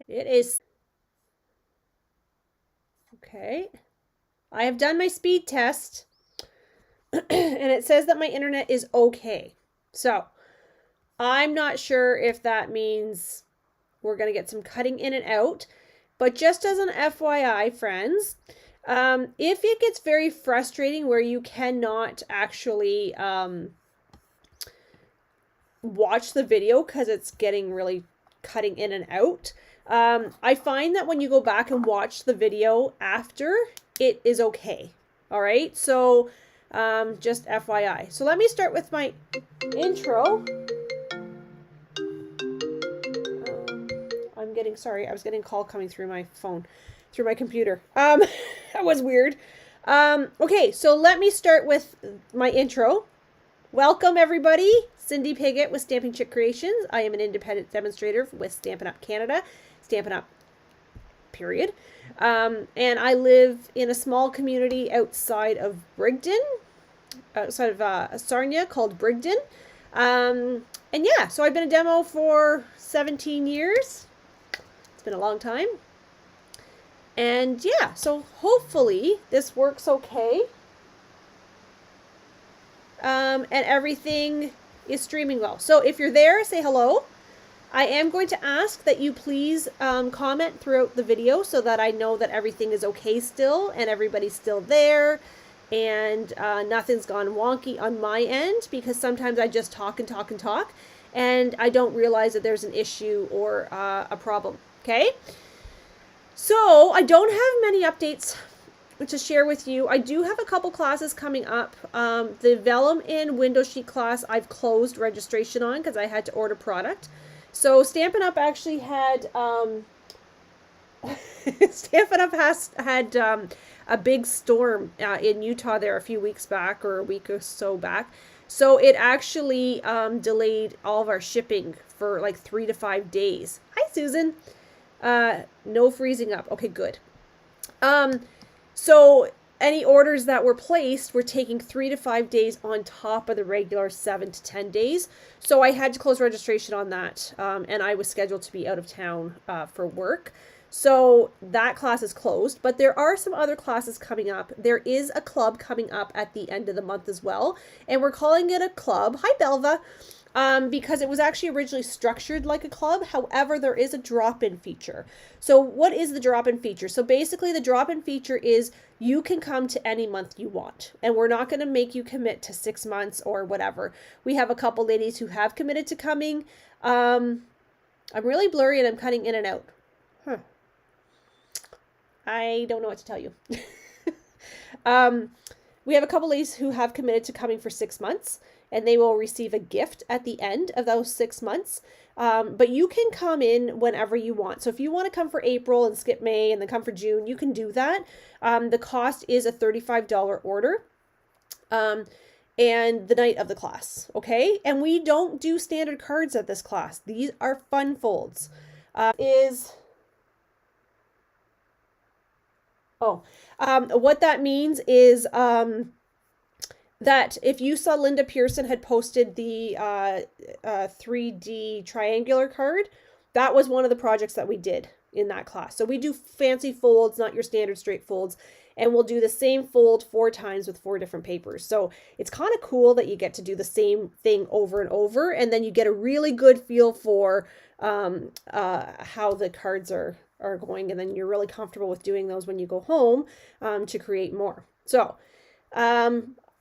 It is. Okay. I have done my speed test and it says that my internet is okay. So I'm not sure if that means we're going to get some cutting in and out. But just as an FYI, friends, if it gets very frustrating where you cannot actually watch the video because it's getting really cutting in and out, I find that when you go back and watch the video after, it is okay. All right, so just FYI. So let me start with my intro. I'm getting, sorry, I was getting a call coming through my phone, through my computer. That was weird. Okay, so let me start with my intro. Welcome, everybody. Cindy Piggott with Stampin' Chick Creations. I am an independent demonstrator with Stampin' Up! Canada, Stampin' Up! Period. And I live in a small community outside of Brigden, outside of Sarnia, called Brigden. And yeah, so I've been a demo for 17 years. It's been a long time. And yeah, so hopefully this works okay. And everything is streaming well. So if you're there, say hello. I am going to ask that you please comment throughout the video so that I know that everything is okay still and everybody's still there and nothing's gone wonky on my end, because sometimes I just talk and talk and talk and I don't realize that there's an issue or a problem. Okay? So I don't have many updates to share with you. I do have a couple classes coming up. The Vellum in Window Sheet class I've closed registration on because I had to order product. So Stampin' Up! Actually had Stampin' Up! had a big storm in Utah there a few weeks back, or a week or so back. So it actually delayed all of our shipping for like 3 to 5 days. Hi, Susan. No freezing up. Okay, good. So any orders that were placed were taking 3 to 5 days on top of the regular 7 to 10 days. So I had to close registration on that. And I was scheduled to be out of town for work. So that class is closed, but there are some other classes coming up. There is a club coming up at the end of the month as well. And we're calling it a club. Hi, Belva. Because it was actually originally structured like a club. However, there is a drop-in feature. So what is the drop-in feature? So basically the drop-in feature is you can come to any month you want, and we're not going to make you commit to 6 months or whatever. We have a couple ladies who have committed to coming. I'm really blurry and I'm cutting in and out. I don't know what to tell you. We have a couple ladies who have committed to coming for 6 months, and they will receive a gift at the end of those 6 months. But you can come in whenever you want. So if you want to come for April and skip May and then come for June, you can do that. The cost is a $35 order. And the night of the class, okay? And we don't do standard cards at this class. These are fun folds. What that means is that if you saw Linda Pearson had posted the 3D triangular card, that was one of the projects that we did in that class. So we do fancy folds, not your standard straight folds, and we'll do the same fold 4 times with 4 different papers. So it's kind of cool that you get to do the same thing over and over, and then you get a really good feel for how the cards are going, and then you're really comfortable with doing those when you go home to create more. So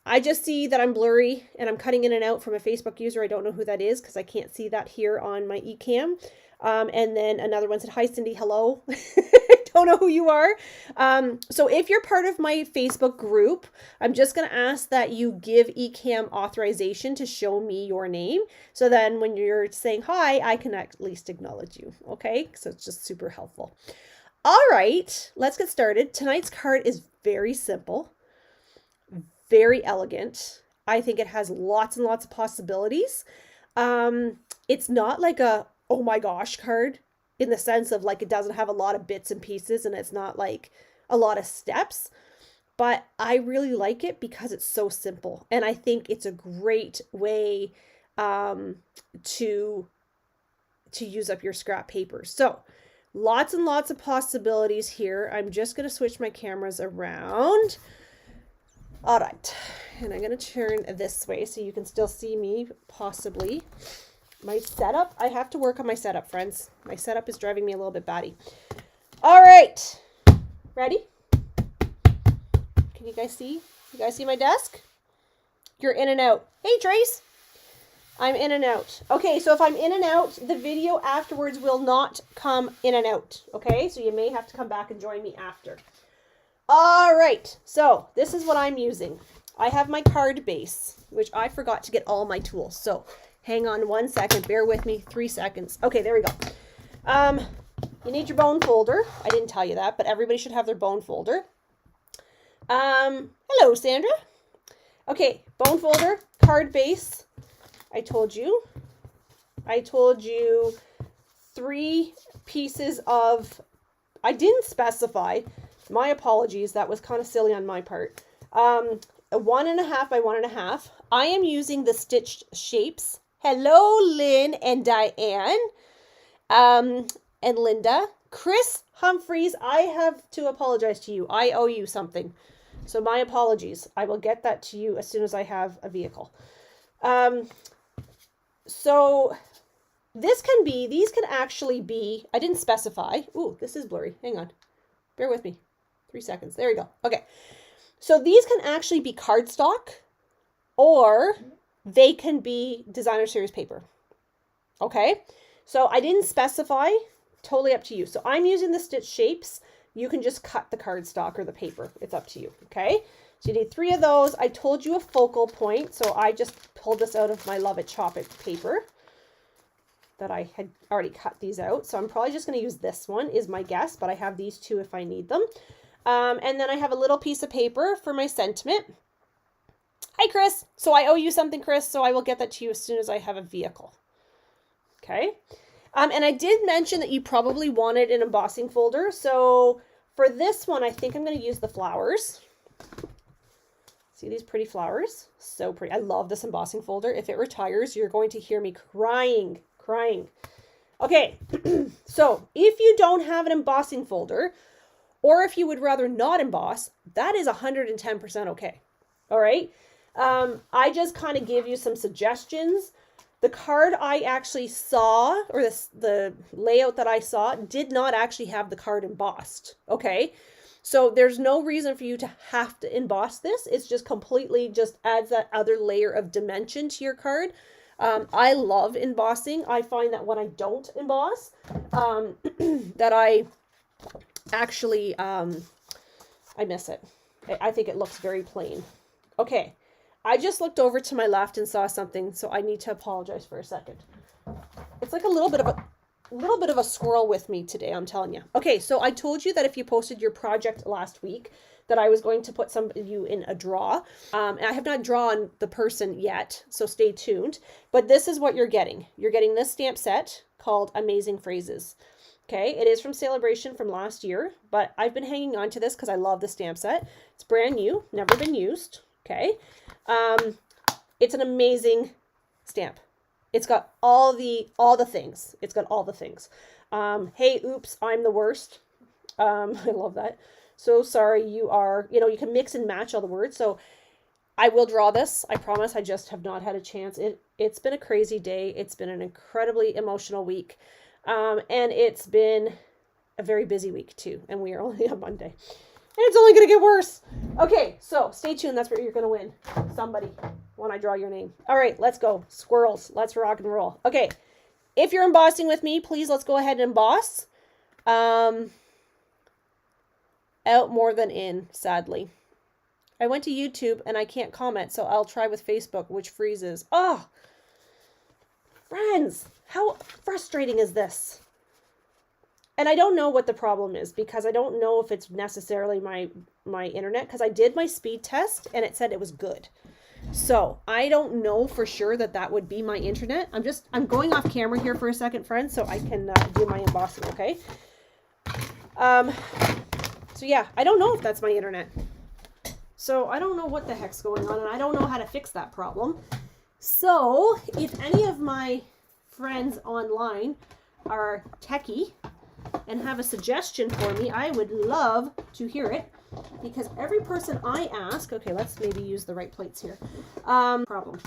I just see that I'm blurry and I'm cutting in and out from a Facebook user. I don't know who that is because I can't see that here on my eCam. And then another one said, hi, Cindy, hello. I don't know who you are. So if you're part of my Facebook group, I'm just going to ask that you give eCam authorization to show me your name. So then when you're saying hi, I can at least acknowledge you. Okay, so it's just super helpful. All right, let's get started. Tonight's card is very simple, very elegant. I think it has lots and lots of possibilities. It's not like a oh my gosh card in the sense of like it doesn't have a lot of bits and pieces and it's not like a lot of steps, but I really like it because it's so simple, and I think it's a great way to use up your scrap paper. So Lots and lots of possibilities here. I'm just going to switch my cameras around. All right. And I'm going to turn this way so you can still see me, possibly. My setup, I have to work on my setup, friends. My setup is driving me a little bit batty. All right. Ready? Can you guys see? You guys see my desk? You're in and out. Hey, Trace. I'm in and out. Okay, so if I'm in and out, the video afterwards will not come in and out. Okay, so you may have to come back and join me after. All right, so this is what I'm using. I have my card base, which I forgot to get all my tools. So hang on 1 second. Bear with me. 3 seconds. Okay, there we go. You need your bone folder. I didn't tell you that, but everybody should have their bone folder. Hello, Sandra. Okay, bone folder, card base. I told you 3 pieces of, I didn't specify, my apologies, that was kind of silly on my part. A 1.5 by 1.5. I am using the Stitched Shapes. Hello, Lynn and Diane, and Linda. Chris Humphreys, I have to apologize to you. I owe you something. So my apologies. I will get that to you as soon as I have a vehicle. So these can actually be, I didn't specify. Ooh, this is blurry. Hang on. Bear with me. 3 seconds. There we go. Okay. So these can actually be cardstock, or they can be designer series paper. Okay. So I didn't specify, totally up to you. So I'm using the Stitched Shapes. You can just cut the cardstock or the paper. It's up to you. Okay. So you need 3 of those. I told you a focal point, so I just pulled this out of my Love It Chop It paper that I had already cut these out. So I'm probably just going to use this one is my guess, but I have these 2 if I need them. And then I have a little piece of paper for my sentiment. Hi, Chris. So I owe you something, Chris, so I will get that to you as soon as I have a vehicle. Okay. And I did mention that you probably wanted an embossing folder. So for this one, I think I'm going to use the flowers. See these pretty flowers? So pretty. I love this embossing folder. If it retires, you're going to hear me crying. Okay, so if you don't have an embossing folder, or if you would rather not emboss, that is 110% okay. All right. I just kind of give you some suggestions. The card I actually saw, or the layout that I saw, did not actually have the card embossed. Okay. So there's no reason for you to have to emboss this. It's just completely just adds that other layer of dimension to your card. I love embossing. I find that when I don't emboss, that I actually, I miss it. I think it looks very plain. Okay. I just looked over to my left and saw something, so I need to apologize for a second. It's like a little bit of a squirrel with me today, I'm telling you. Okay, so I told you that if you posted your project last week, that I was going to put some of you in a draw. And I have not drawn the person yet, so stay tuned. But this is what you're getting. You're getting this stamp set called Amazing Phrases. Okay, it is from Celebration from last year, but I've been hanging on to this because I love the stamp set. It's brand new, never been used. Okay, it's an amazing stamp. It's got all the things. It's got all the things. Hey, oops, I'm the worst. I love that. So sorry, you are, you can mix and match all the words. So I will draw this. I promise. I just have not had a chance. It's been a crazy day. It's been an incredibly emotional week. And it's been a very busy week too. And we are only on Monday. And it's only going to get worse. Okay, so stay tuned. That's where you're going to win. Somebody, when I draw your name. All right, let's go. Squirrels. Let's rock and roll. Okay, if you're embossing with me, please let's go ahead and emboss. Out more than in, sadly. I went to YouTube and I can't comment, so I'll try with Facebook, which freezes. Oh, friends, how frustrating is this? And I don't know what the problem is, because I don't know if it's necessarily my internet, because I did my speed test and it said it was good. So I don't know for sure that would be my internet. I'm going off camera here for a second, friends, so I can do my embossing, okay? So yeah, I don't know if that's my internet. So I don't know what the heck's going on, and I don't know how to fix that problem. So if any of my friends online are techie, and have a suggestion for me, I would love to hear it, because every person I ask, okay, let's maybe use the right plates here, problem.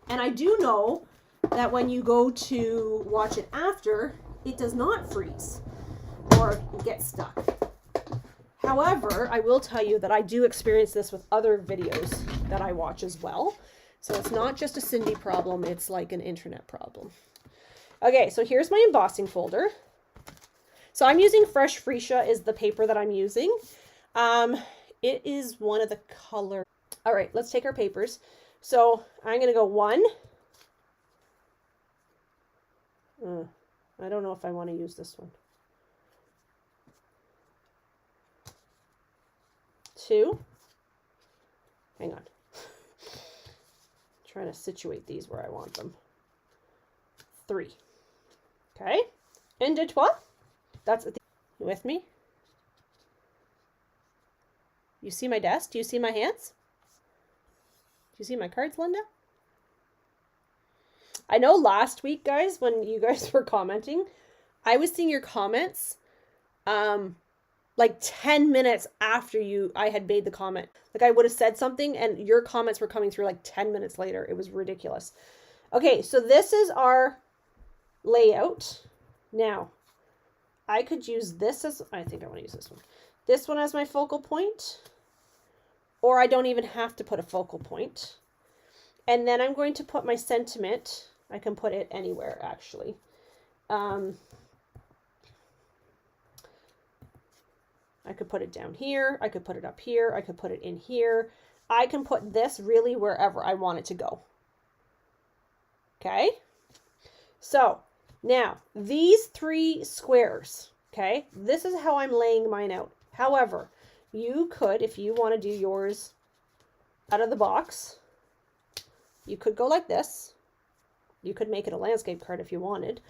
And I do know that when you go to watch it after, it does not freeze or get stuck. However, I will tell you that I do experience this with other videos that I watch as well. So it's not just a Cindy problem, it's like an internet problem. Okay, so here's my embossing folder. So I'm using Fresh Freesia is the paper that I'm using. It is one of the color. All right, let's take our papers. So I'm going to go 1. I don't know if I want to use this one. 2. Hang on. Trying to situate these where I want them. 3. Okay. And de trois. That's at the, you with me? You see my desk? Do you see my hands? Do you see my cards, Linda? I know last week, guys, when you guys were commenting, I was seeing your comments like 10 minutes after I had made the comment. Like I would have said something and your comments were coming through like 10 minutes later. It was ridiculous. Okay, so this is our layout. Now, I could use this as, I think I want to use this one. This one as my focal point, or I don't even have to put a focal point. And then I'm going to put my sentiment. I can put it anywhere, actually. I could put it down here. I could put it up here. I could put it in here. I can put this really wherever I want it to go. Okay. So now these 3 squares, okay, this is how I'm laying mine out. However, you could, if you want to do yours out of the box, you could go like this. You could make it a landscape card if you wanted.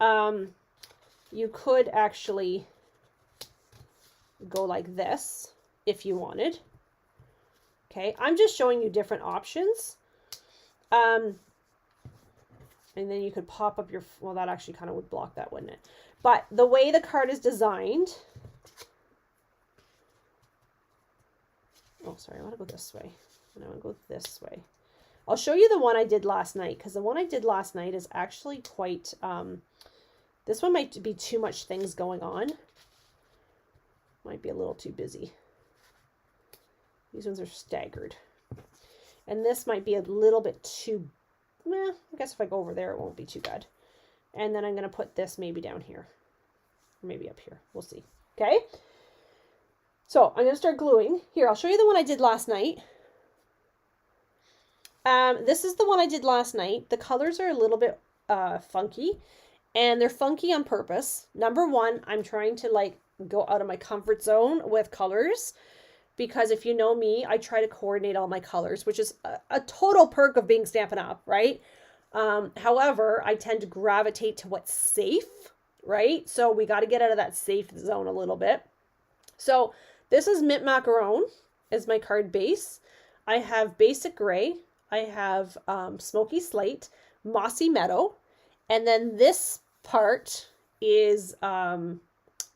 You could actually go like this if you wanted. Okay, I'm just showing you different options. And then you could pop up your, well, that actually kind of would block that, wouldn't it? But the way the card is designed, oh, sorry, I want to go this way. And I want to go this way. I'll show you the one I did last night, because the one I did last night is actually quite, this one might be too much things going on. Might be a little too busy. These ones are staggered. And this might be a little bit too, I guess if I go over there, it won't be too bad. And then I'm going to put this maybe down here. Or maybe up here. We'll see. Okay. So I'm going to start gluing. Here, I'll show you the one I did last night. This is the one I did last night. The colors are a little bit funky. And they're funky on purpose. Number one, I'm trying to like go out of my comfort zone with colors. Because if you know me, I try to coordinate all my colors, which is a total perk of being Stampin' Up, right? However, I tend to gravitate to what's safe, right? So we got to get out of that safe zone a little bit. So this is Mint Macaron as my card base. I have Basic Gray. I have Smoky Slate, Mossy Meadow. And then this part is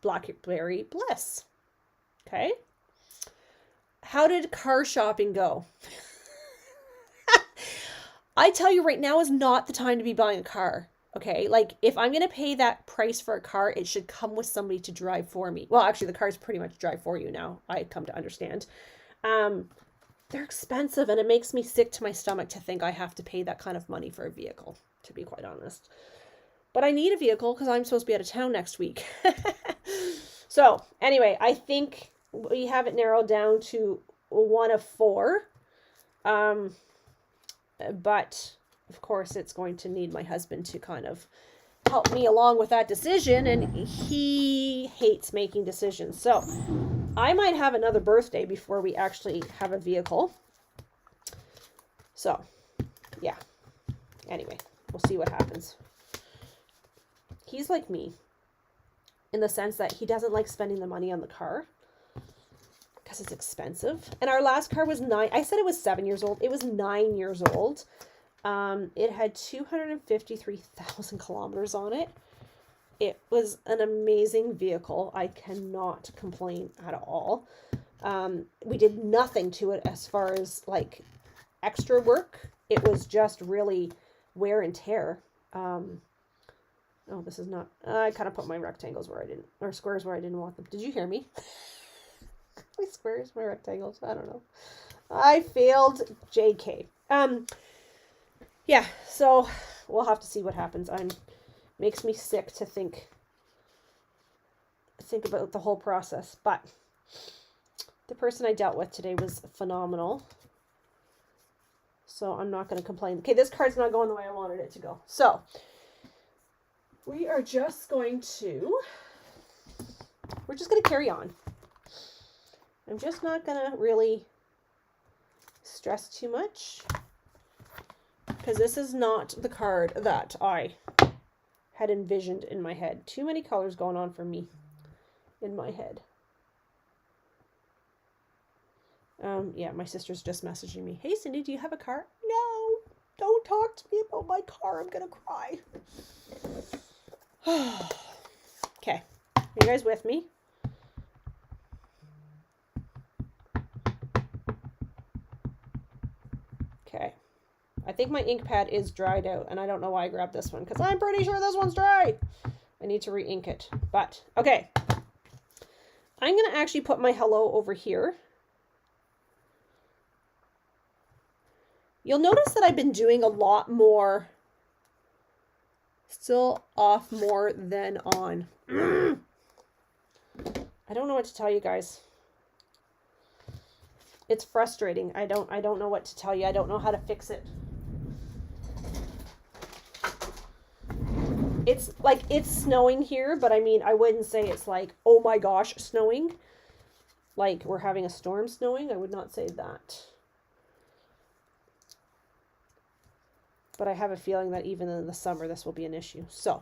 Blackberry Bliss. Okay. How did car shopping go? I tell you right now is not the time to be buying a car. Okay, like if I'm going to pay that price for a car, it should come with somebody to drive for me. Well, actually the cars pretty much drive for you now. I come to understand. They're expensive and it makes me sick to my stomach to think I have to pay that kind of money for a vehicle, to be quite honest. But I need a vehicle because I'm supposed to be out of town next week. So anyway, I think we have it narrowed down to 1 of 4. But of course it's going to need my husband to kind of help me along with that decision, and he hates making decisions. So I might have another birthday before we actually have a vehicle. So yeah, anyway, we'll see what happens. He's like me in the sense that he doesn't like spending the money on the car because it's expensive. And our last car was 9. I said it was 7 years old. It was 9 years old. It had 253,000 kilometers on it. It was an amazing vehicle. I cannot complain at all. We did nothing to it as far as like extra work. It was just really wear and tear. Oh, this is not, I kind of put my rectangles where I didn't, or squares where I didn't want them. Did you hear me? My squares, my rectangles, I don't know. I failed JK. Yeah, so we'll have to see what happens. Makes me sick to think about the whole process, but the person I dealt with today was phenomenal. So I'm not going to complain. Okay, this card's not going the way I wanted it to go. So we are just going to, we're just going to carry on. I'm just not going to really stress too much because this is not the card that I had envisioned in my head. Too many colors going on for me in my head. Yeah, my sister's just messaging me. Hey, Cindy, do you have a car? No, don't talk to me about my car. I'm going to cry. Okay, are you guys with me? Okay, I think my ink pad is dried out, and I don't know why I grabbed this one, because I'm pretty sure this one's dry. I need to re-ink it, but, okay. I'm going to actually put my hello over here. You'll notice that I've been doing a lot more, still off more than on. I don't know what to tell you guys. It's frustrating. I don't know what to tell you. I don't know how to fix it. It's like, it's snowing here, but I mean, I wouldn't say it's like, oh my gosh, snowing. Like we're having a storm snowing. I would not say that. But I have a feeling that even in the summer, this will be an issue. So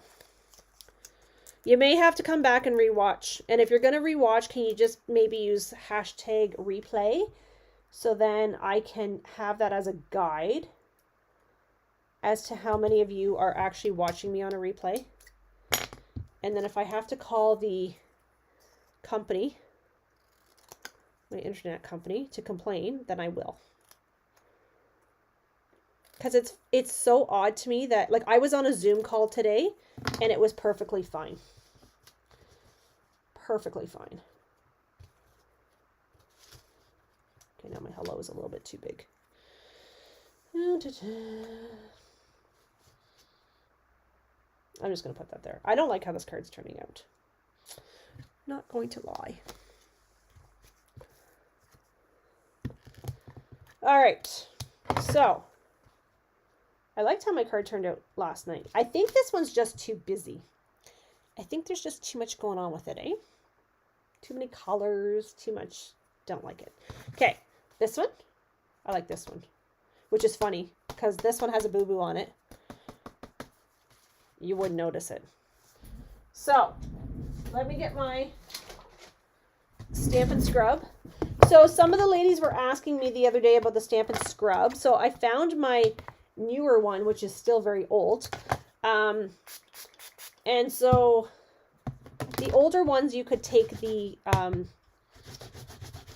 you may have to come back and rewatch. And if you're going to rewatch, can you just maybe use hashtag replay? So then I can have that as a guide as to how many of you are actually watching me on a replay. And then if I have to call the company, my internet company, to complain, then I will. Because it's so odd to me that, like, I was on a Zoom call today and it was perfectly fine. Perfectly fine. Okay, now my hello is a little bit too big. I'm just going to put that there. I don't like how this card's turning out. Not going to lie. All right. So I liked how my card turned out last night. I think this one's just too busy. I think there's just too much going on with it, eh? Too many colors, too much. Don't like it. Okay, this one. I like this one, which is funny because this one has a boo-boo on it. You wouldn't notice it. So let me get my Stampin' Scrub. So some of the ladies were asking me the other day about the Stampin' Scrub. So I found my newer one, which is still very old. And so the older ones you could take the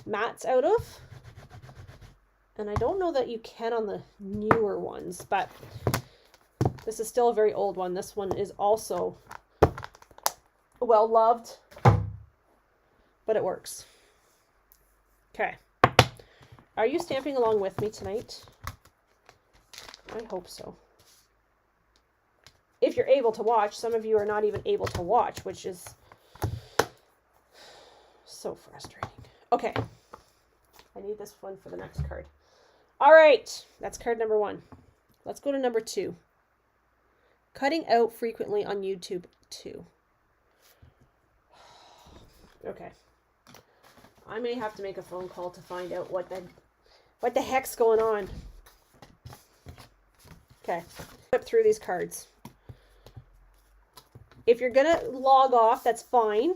mats out of. And I don't know that you can on the newer ones, but this is still a very old one. This one is also well loved, but it works. Okay. Are you stamping along with me tonight? I hope so. If you're able to watch, some of you are not even able to watch, which is so frustrating. Okay. I need this one for the next card. All right. That's card number 1. Let's go to number 2. Cutting out frequently on YouTube 2. Okay. I may have to make a phone call to find out what the heck's going on. Okay. Flip through these cards. If you're going to log off, that's fine.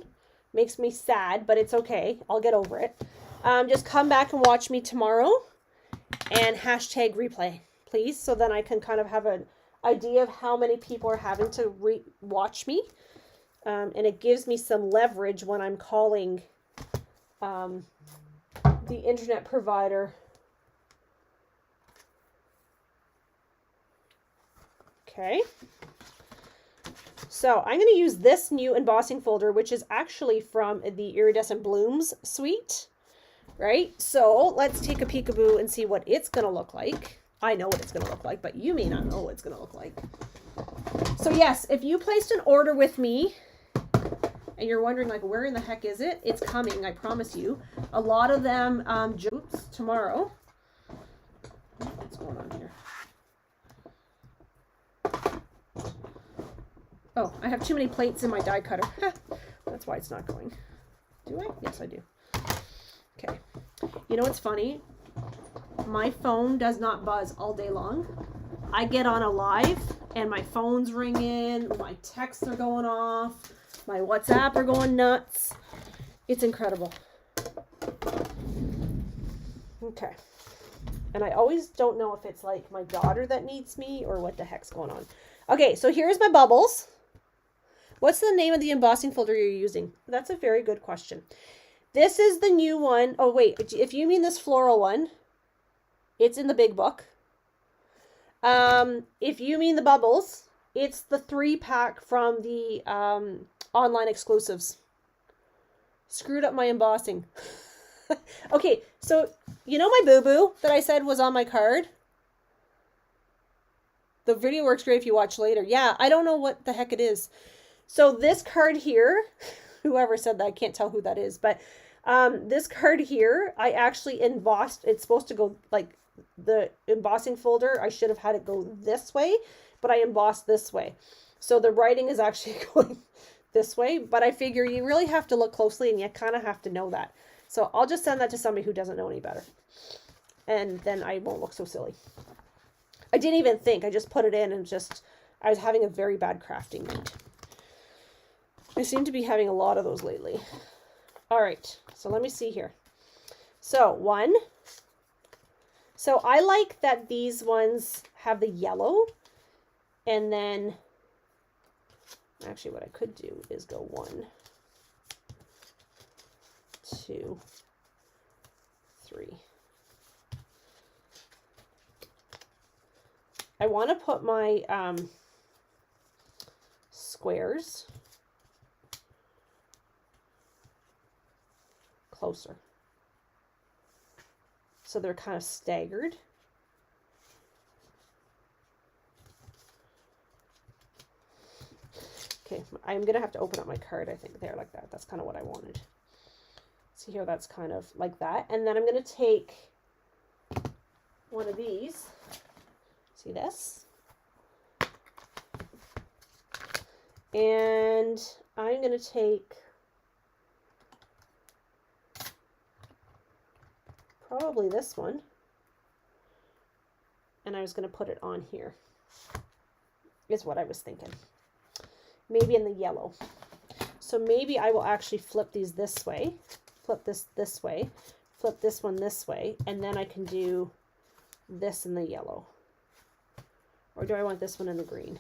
Makes me sad, but it's okay. I'll get over it. Just come back and watch me tomorrow and hashtag replay, please. So then I can kind of have an idea of how many people are having to watch me. And it gives me some leverage when I'm calling the internet provider. Okay. So I'm going to use this new embossing folder, which is actually from the Iridescent Blooms suite, right? So let's take a peekaboo and see what it's going to look like. I know what it's going to look like, but you may not know what it's going to look like. So yes, if you placed an order with me and you're wondering like, where in the heck is it? It's coming, I promise you. A lot of them, tomorrow. What's going on here? Oh, I have too many plates in my die cutter. That's why it's not going. Do I? Yes, I do. Okay. You know what's funny? My phone does not buzz all day long. I get on a live and my phone's ringing, my texts are going off, my WhatsApp are going nuts. It's incredible. Okay. And I always don't know if it's like my daughter that needs me or what the heck's going on. Okay, so here's my bubbles. What's the name of the embossing folder you're using? That's a very good question. This is the new one. Oh, wait. If you mean this floral one, it's in the big book. If you mean the bubbles, it's the 3-pack from the online exclusives. Screwed up my embossing. Okay, so you know my boo-boo that I said was on my card? The video works great if you watch later. Yeah, I don't know what the heck it is. So this card here, whoever said that, I can't tell who that is, but this card here, I actually embossed. It's supposed to go like the embossing folder. I should have had it go this way, but I embossed this way. So the writing is actually going this way, but I figure you really have to look closely and you kind of have to know that. So I'll just send that to somebody who doesn't know any better. And then I won't look so silly. I didn't even think. I just put it in and I was having a very bad crafting night. I seem to be having a lot of those lately. All right, so let me see here. So 1. So I like that these ones have the yellow. And then, actually what I could do is go 1, 2, 3. I want to put my squares closer, so they're kind of staggered. Okay, I'm gonna have to open up my card, I think, there like that. That's kind of what I wanted. See here, that's kind of like that. And then I'm gonna take one of these. See this? And I'm gonna take probably this one, and I was going to put it on here, is what I was thinking. Maybe in the yellow. So maybe I will actually flip these this way, flip this way, flip this one this way, and then I can do this in the yellow. Or do I want this one in the green?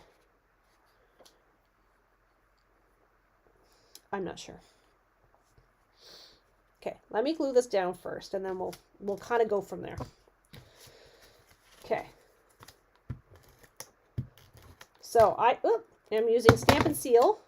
I'm not sure. Okay, let me glue this down first, and then we'll kind of go from there. Okay. So I'm using Stampin' Seal